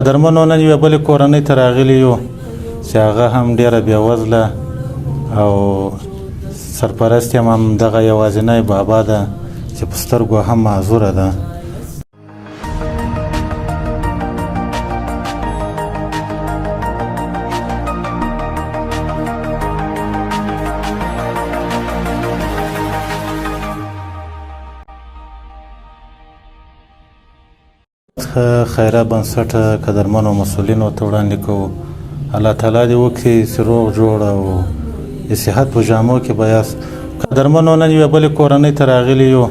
درمنو نن یوې بلې کورنۍ ته راغلي یو چې هغه هم ډېره بېوزله او سرپرست یې هم همدغه یوازینی بابا ده چې په سترګو هم معذوره ده. خیره بنسټ قدرمنو مسؤلینو ته وړاندې کوو الله تعالی دې وکړي چې روغ جوړ او د صحت په جامو کې به یاست. قدرمنو نن یوې بلې کورنۍ ته راغلي یو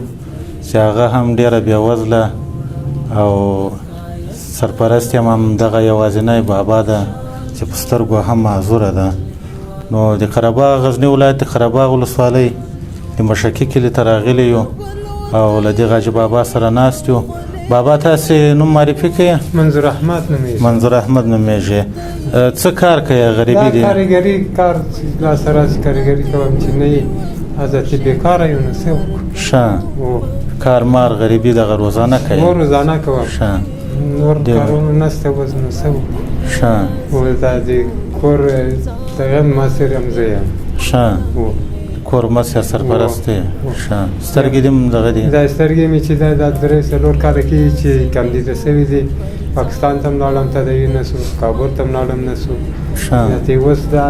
چې هغه هم ډېره بېوزله او سرپرست یې هم همدغه یوازینی بابا ده چې په سترګو هم معذوره ده. نو د قرهباغ غزني ولایت د قرهباغ ولسوالۍ د مشکي کلي ته راغلي یو او له دې حاجي بابا سره ناست یو. بابا تاسې نوم معرفي کړئ. منظور احمد نومیږي. منظور احمد نومیږي. څه کار کوي؟ غریبي دي؟ کارګري کار لاسته راځي کارګري کوم چې نه یې حضرتې بېکاره یو نو څه وکړو. ښه کار مار غریبي دغه روزانه کوي؟ روزانه کوم. ښه نور کارونه نشته اوس نو څه وکړو. ښه اوس دا د کور دغه ماسر یم زه یم. ښه کور مس یا سرپرست دی. ښه سترګې دې هم دغه دي؟ دا سترګې مې چې دا درې څلور کاله کېږي چې کاندیده شوي دي. پاکستان ته هم لاړم تداوي نه شو، کابل ته هم لاړم نه شو. ښه اوس دا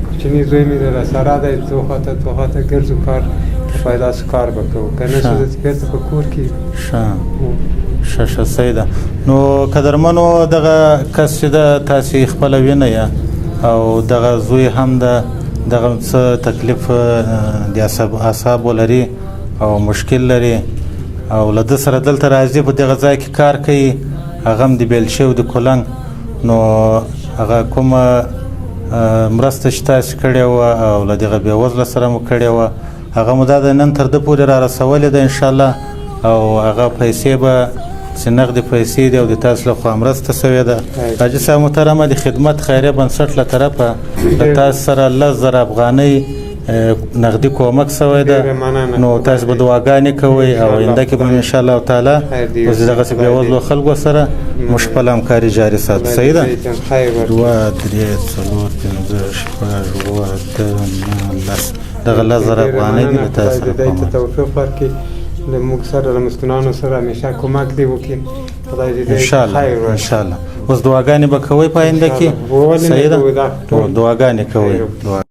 کوچني زوی مې در سره دی څو خواته ګرځو کار که پیدا شو کار به کوو که نه شو چې بېرته په کور کې. ښه صحیح ده. نو قدرمنو دغه کس چې ده تاسې خپله وینئ او دغه زوی هم ده دغه څه تکلیف د اعصابو لري او مشکل لري او له ده سره دلته راځي په دغه ځای کې کار کوي هغه هم د بیلچې او د کولنګ. نو هغه کومه مرسته چې تاسې کړې وه او له دغه بېوزله سره مو کړې وه هغه مو دا د نن تر ده پورې را رسولې ده انشاءالله او هغه پیسې به چې نغدې پیسې دي او د تاسو له خوا مرسته شوې ده. حاجي صاحب محترمه د خدمت خیریه بنسټ له طرفه د تاسو سره 10,000 افغانۍ نغدي کومک شوی ده. نو تاسو به دعاګانې کوئ او آینده کې به انشاءالله تعالی اوس دغسې بېوزلو خلکو سره موږ خپله همکاري جاري ساتو. صحیح ده؟ 2 3 4 5 6 7 8 9 10 دغه 10,000 افغانۍ دي د تاسو سره کومک توفیق ورکړي له موږ سره له مسکینانو سره همیشه کومک دې وکړي. خدای دې انشاءالله اوس دعاګانې به کوئ په آینده کې؟ صحیح ده؟ دعاګانې کوئ.